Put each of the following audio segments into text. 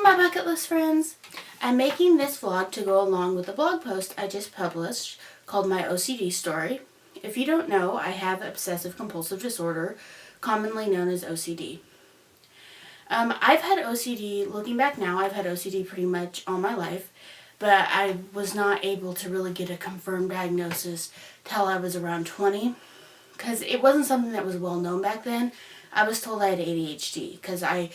my bucket list friends. I'm making this vlog to go along with the blog post I just published called My OCD Story. If you don't know, I have obsessive compulsive disorder, commonly known as OCD. I've had OCD, looking back now, I've had OCD pretty much all my life, but I was not able to really get a confirmed diagnosis till I was around 20, because it wasn't something that was well known back then. I was told I had ADHD because I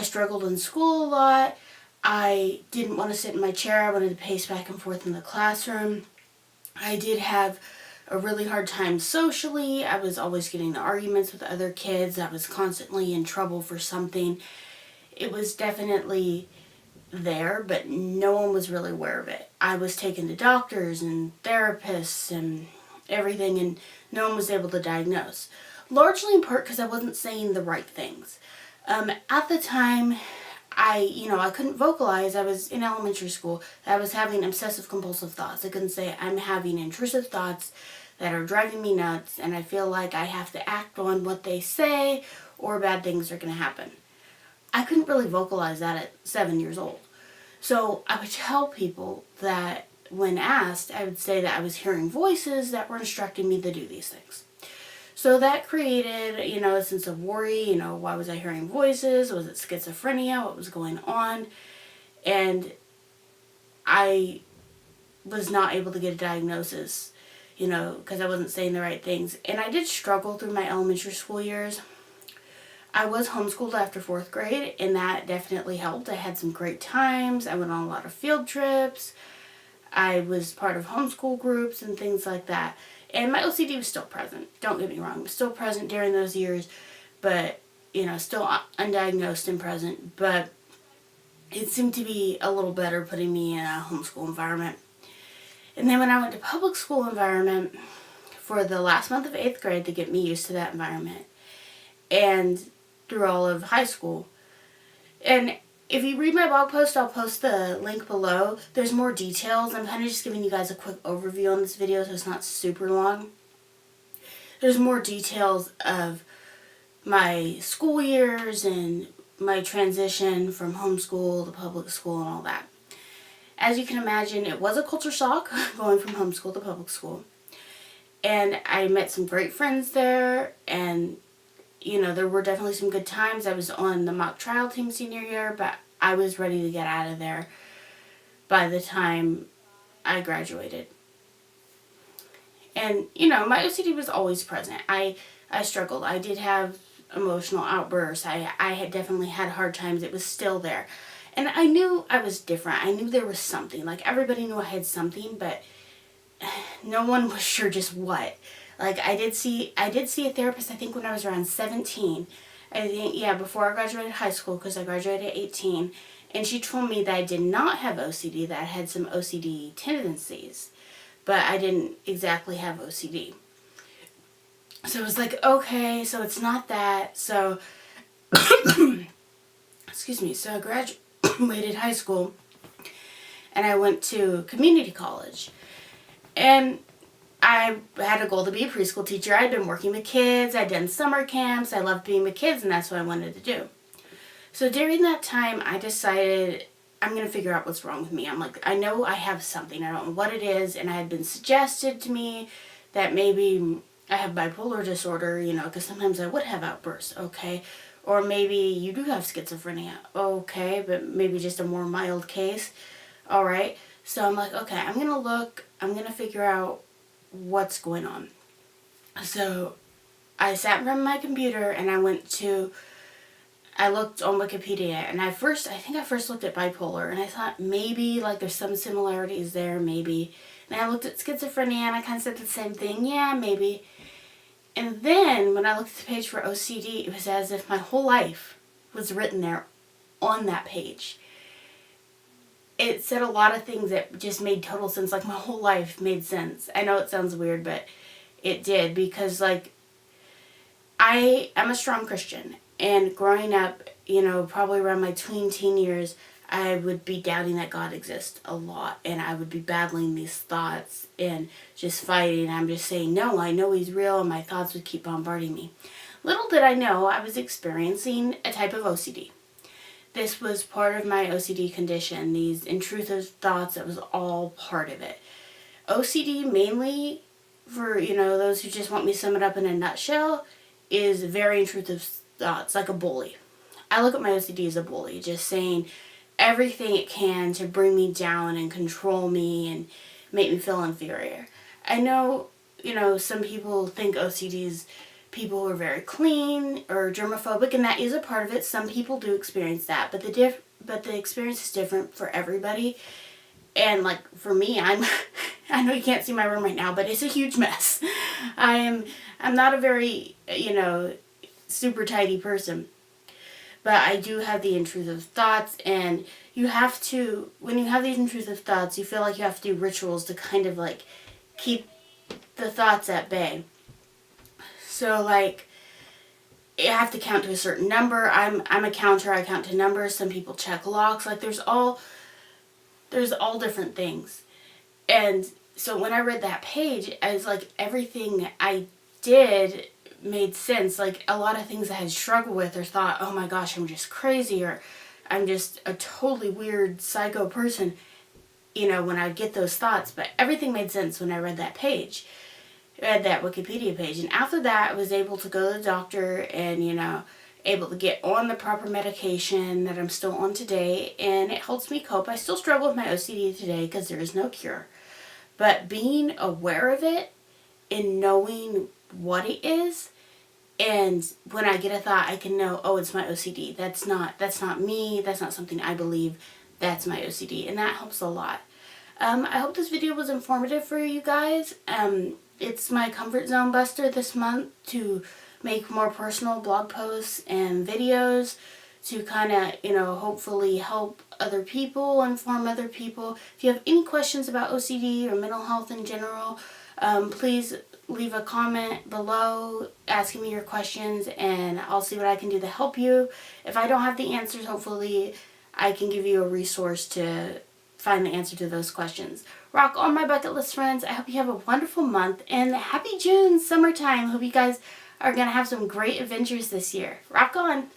struggled in school a lot. I didn't want to sit in my chair. I wanted to pace back and forth in the classroom. I did have a really hard time socially. I was always getting into arguments with other kids. I was constantly in trouble for something. It was definitely there, but no one was really aware of it. I was taken to doctors and therapists and everything, and no one was able to diagnose. Largely in part because I wasn't saying the right things. At the time, I couldn't vocalize. I was in elementary school. I was having obsessive compulsive thoughts. I couldn't say I'm having intrusive thoughts that are driving me nuts, and I feel like I have to act on what they say or bad things are going to happen. I couldn't really vocalize that at 7 years old. So I would tell people that when asked, I would say that I was hearing voices that were instructing me to do these things. So that created, a sense of worry. Why was I hearing voices? Was it schizophrenia? What was going on? And I was not able to get a diagnosis, because I wasn't saying the right things. And I did struggle through my elementary school years. I was homeschooled after 4th grade, and that definitely helped. I had some great times. I went on a lot of field trips. I was part of homeschool groups and things like that. And my OCD was still present. Don't get me wrong. It was still present during those years, but, still undiagnosed and present. But it seemed to be a little better putting me in a homeschool environment. And then when I went to public school environment for the last month of 8th grade to get me used to that environment, and through all of high school. And if you read my blog post, I'll post the link below. There's more details. I'm kind of just giving you guys a quick overview on this video so it's not super long. There's more details of my school years and my transition from homeschool to public school and all that. As you can imagine, it was a culture shock going from homeschool to public school. And I met some great friends there, and there were definitely some good times. I was on the mock trial team senior year, but I was ready to get out of there by the time I graduated. And, my OCD was always present. I struggled. I did have emotional outbursts. I had definitely had hard times. It was still there. And I knew I was different. I knew there was something. Like, everybody knew I had something, but no one was sure just what. Like, I did see a therapist, I think, when I was around 17. I think, before I graduated high school, because I graduated at 18. And she told me that I did not have OCD, that I had some OCD tendencies. But I didn't exactly have OCD. So it was like, okay, so it's not that. So, excuse me, so I graduated high school, and I went to community college. And I had a goal to be a preschool teacher. I'd been working with kids. I'd done summer camps. I loved being with kids, and that's what I wanted to do. So during that time, I decided I'm going to figure out what's wrong with me. I'm like, I know I have something. I don't know what it is, and I had been suggested to me that maybe I have bipolar disorder, because sometimes I would have outbursts, okay? Or maybe you do have schizophrenia, okay, but maybe just a more mild case, all right? So I'm like, okay, I'm going to look. I'm going to figure out what's going on. So I sat in front of my computer, and I looked on Wikipedia, and I think I first looked at bipolar, and I thought maybe there's some similarities there, maybe. And I looked at schizophrenia, and I kind of said the same thing, yeah, maybe. And then when I looked at the page for OCD, it was as if my whole life was written there on that page. It said a lot of things that just made total sense. Like, my whole life made sense. I know it sounds weird, but it did. Because, I'm a strong Christian. And growing up, probably around my teen years, I would be doubting that God exists a lot. And I would be battling these thoughts and just fighting. I'm just saying, no, I know He's real. And my thoughts would keep bombarding me. Little did I know I was experiencing a type of OCD this was part of my OCD condition. These intrusive thoughts, that was all part of it. OCD mainly, for, those who just want me to sum it up in a nutshell, is very intrusive thoughts, like a bully. I look at my OCD as a bully, just saying everything it can to bring me down and control me and make me feel inferior. I know, some people think OCDs, people who are very clean or germophobic, and that is a part of it. Some people do experience that, but the experience is different for everybody. And like for me, I know you can't see my room right now, but it's a huge mess. I'm not a very, super tidy person. But I do have the intrusive thoughts, and you have to, when you have these intrusive thoughts, you feel like you have to do rituals to kind of like keep the thoughts at bay. So like, you have to count to a certain number. I'm a counter. I count to numbers. Some people check locks. Like there's all different things. And so when I read that page, I was like, everything I did made sense. Like a lot of things I had struggled with or thought, oh my gosh, I'm just crazy, or I'm just a totally weird psycho person, when I get those thoughts. But everything made sense when I read that page. I read that Wikipedia page. And after that, I was able to go to the doctor and, able to get on the proper medication that I'm still on today, and it helps me cope. I still struggle with my OCD today because there is no cure. But being aware of it and knowing what it is, and when I get a thought, I can know, oh, it's my OCD. That's not me. That's not something I believe. That's my OCD, and that helps a lot. I hope this video was informative for you guys. It's my comfort zone buster this month to make more personal blog posts and videos to kind of, hopefully help other people, inform other people. If you have any questions about OCD or mental health in general, please leave a comment below asking me your questions, and I'll see what I can do to help you. If I don't have the answers, hopefully I can give you a resource to find the answer to those questions. Rock on, my bucket list friends. I hope you have a wonderful month, and happy June, summertime. Hope you guys are going to have some great adventures this year. Rock on!